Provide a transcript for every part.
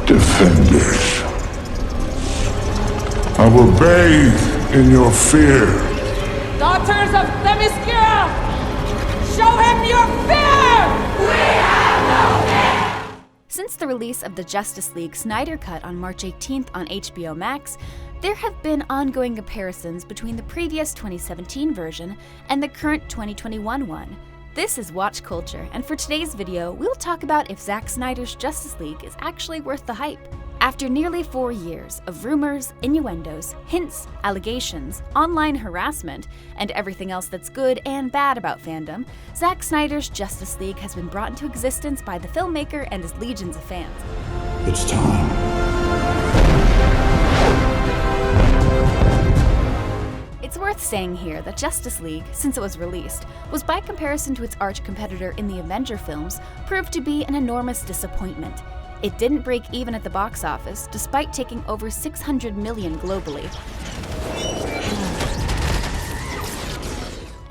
Defenders, I will bathe in your fear. Daughters of Themyscira, show him your fear! We have no fear! Since the release of the Justice League Snyder Cut on March 18th on HBO Max, there have been ongoing comparisons between the previous 2017 version and the current 2021 one. This is Watch Culture, and for today's video, we'll talk about if Zack Snyder's Justice League is actually worth the hype. After nearly 4 years of rumors, innuendos, hints, allegations, online harassment, and everything else that's good and bad about fandom, Zack Snyder's Justice League has been brought into existence by the filmmaker and his legions of fans. It's time. It's worth saying here that Justice League, since it was released, was by comparison to its arch competitor in the Avenger films, proved to be an enormous disappointment. It didn't break even at the box office, despite taking over $600 million globally,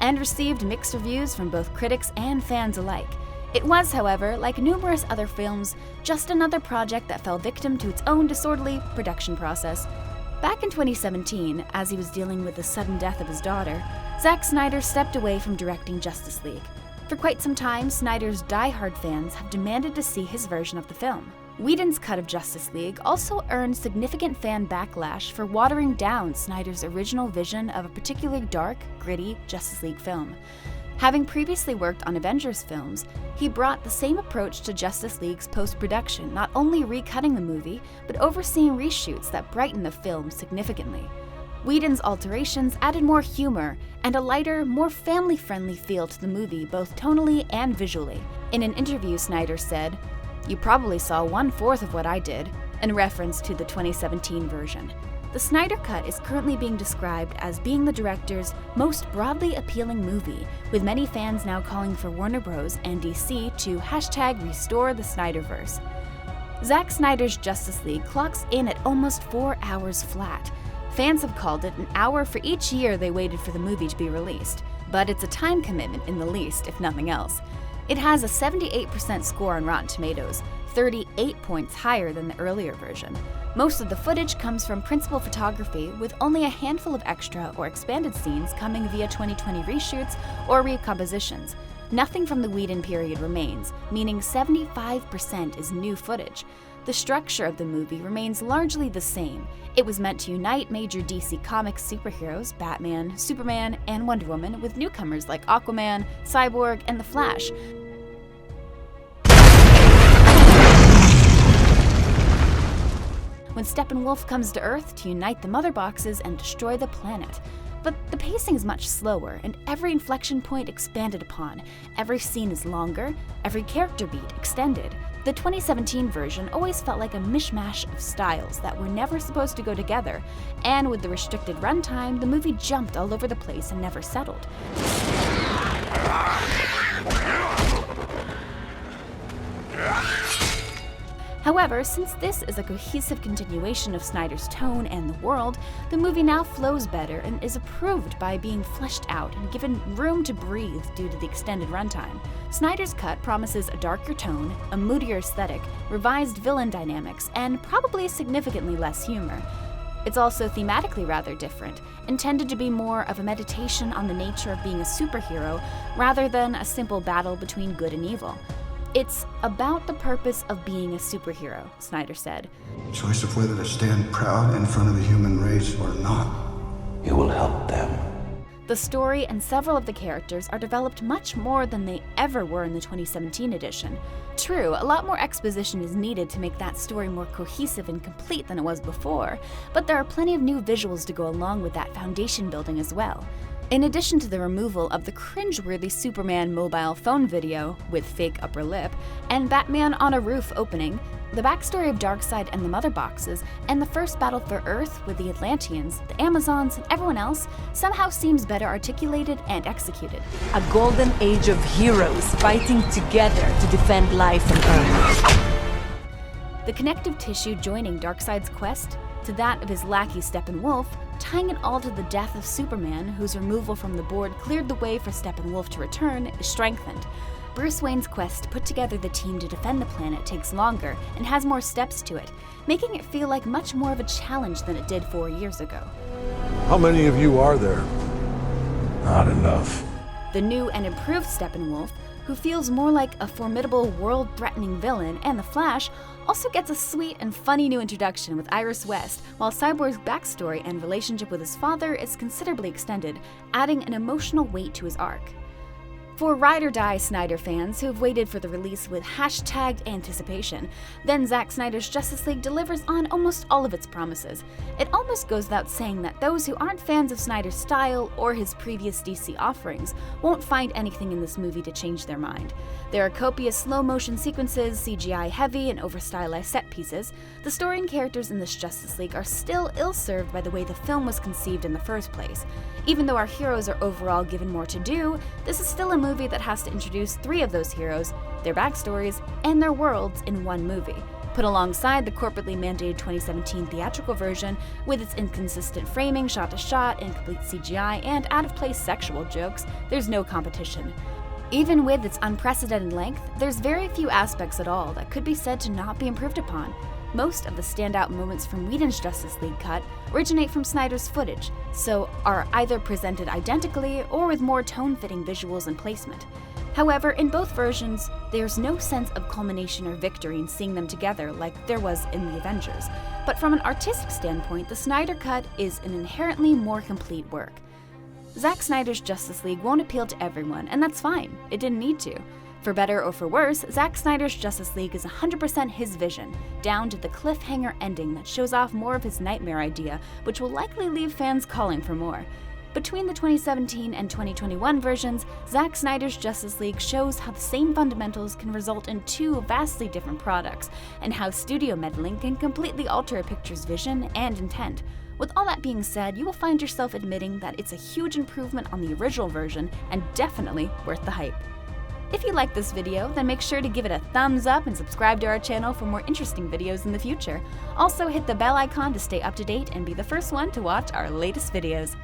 and received mixed reviews from both critics and fans alike. It was, however, like numerous other films, just another project that fell victim to its own disorderly production process. Back in 2017, as he was dealing with the sudden death of his daughter, Zack Snyder stepped away from directing Justice League. For quite some time, Snyder's die-hard fans have demanded to see his version of the film. Whedon's cut of Justice League also earned significant fan backlash for watering down Snyder's original vision of a particularly dark, gritty Justice League film. Having previously worked on Avengers films, he brought the same approach to Justice League's post-production, not only recutting the movie, but overseeing reshoots that brighten the film significantly. Whedon's alterations added more humor and a lighter, more family-friendly feel to the movie, both tonally and visually. In an interview, Snyder said, "You probably saw 1/4 of what I did," in reference to the 2017 version. The Snyder Cut is currently being described as being the director's most broadly appealing movie, with many fans now calling for Warner Bros. And DC to #restore the Snyderverse. Zack Snyder's Justice League clocks in at almost 4 hours flat. Fans have called it an hour for each year they waited for the movie to be released, but it's a time commitment in the least, if nothing else. It has a 78% score on Rotten Tomatoes, 38 points higher than the earlier version. Most of the footage comes from principal photography, with only a handful of extra or expanded scenes coming via 2020 reshoots or recompositions. Nothing from the Whedon period remains, meaning 75% is new footage. The structure of the movie remains largely the same. It was meant to unite major DC Comics superheroes, Batman, Superman, and Wonder Woman, with newcomers like Aquaman, Cyborg, and The Flash. When Steppenwolf comes to Earth to unite the Mother Boxes and destroy the planet. But the pacing is much slower, and every inflection point expanded upon. Every scene is longer, every character beat extended. The 2017 version always felt like a mishmash of styles that were never supposed to go together, and with the restricted runtime, the movie jumped all over the place and never settled. However, since this is a cohesive continuation of Snyder's tone and the world, the movie now flows better and is approved by being fleshed out and given room to breathe due to the extended runtime. Snyder's cut promises a darker tone, a moodier aesthetic, revised villain dynamics, and probably significantly less humor. It's also thematically rather different, intended to be more of a meditation on the nature of being a superhero rather than a simple battle between good and evil. It's about the purpose of being a superhero, Snyder said. Choice of whether to stand proud in front of the human race or not. You will help them. The story and several of the characters are developed much more than they ever were in the 2017 edition. True, a lot more exposition is needed to make that story more cohesive and complete than it was before, but there are plenty of new visuals to go along with that foundation building as well. In addition to the removal of the cringeworthy Superman mobile phone video with fake upper lip and Batman on a roof opening, the backstory of Darkseid and the Mother Boxes, and the first battle for Earth with the Atlanteans, the Amazons, and everyone else somehow seems better articulated and executed. A golden age of heroes fighting together to defend life on Earth. The connective tissue joining Darkseid's quest to that of his lackey Steppenwolf, tying it all to the death of Superman, whose removal from the board cleared the way for Steppenwolf to return, is strengthened. Bruce Wayne's quest to put together the team to defend the planet takes longer and has more steps to it, making it feel like much more of a challenge than it did 4 years ago. How many of you are there? Not enough. The new and improved Steppenwolf, who feels more like a formidable, world-threatening villain, and the Flash, also gets a sweet and funny new introduction with Iris West, while Cyborg's backstory and relationship with his father is considerably extended, adding an emotional weight to his arc. For ride or die Snyder fans who have waited for the release with #tagged anticipation, then Zack Snyder's Justice League delivers on almost all of its promises. It almost goes without saying that those who aren't fans of Snyder's style or his previous DC offerings won't find anything in this movie to change their mind. There are copious slow-motion sequences, CGI-heavy and over-stylized set pieces. The story and characters in this Justice League are still ill-served by the way the film was conceived in the first place. Even though our heroes are overall given more to do, this is still a movie that has to introduce 3 of those heroes, their backstories, and their worlds in one movie. Put alongside the corporately mandated 2017 theatrical version, with its inconsistent framing, shot-to-shot, incomplete CGI, and out-of-place sexual jokes, there's no competition. Even with its unprecedented length, there's very few aspects at all that could be said to not be improved upon. Most of the standout moments from Whedon's Justice League cut originate from Snyder's footage, so are either presented identically or with more tone-fitting visuals and placement. However, in both versions, there's no sense of culmination or victory in seeing them together like there was in the Avengers. But from an artistic standpoint, the Snyder Cut is an inherently more complete work. Zack Snyder's Justice League won't appeal to everyone, and that's fine. It didn't need to. For better or for worse, Zack Snyder's Justice League is 100% his vision, down to the cliffhanger ending that shows off more of his nightmare idea, which will likely leave fans calling for more. Between the 2017 and 2021 versions, Zack Snyder's Justice League shows how the same fundamentals can result in 2 vastly different products, and how studio meddling can completely alter a picture's vision and intent. With all that being said, you will find yourself admitting that it's a huge improvement on the original version, and definitely worth the hype. If you liked this video, then make sure to give it a thumbs up and subscribe to our channel for more interesting videos in the future. Also hit the bell icon to stay up to date and be the first one to watch our latest videos.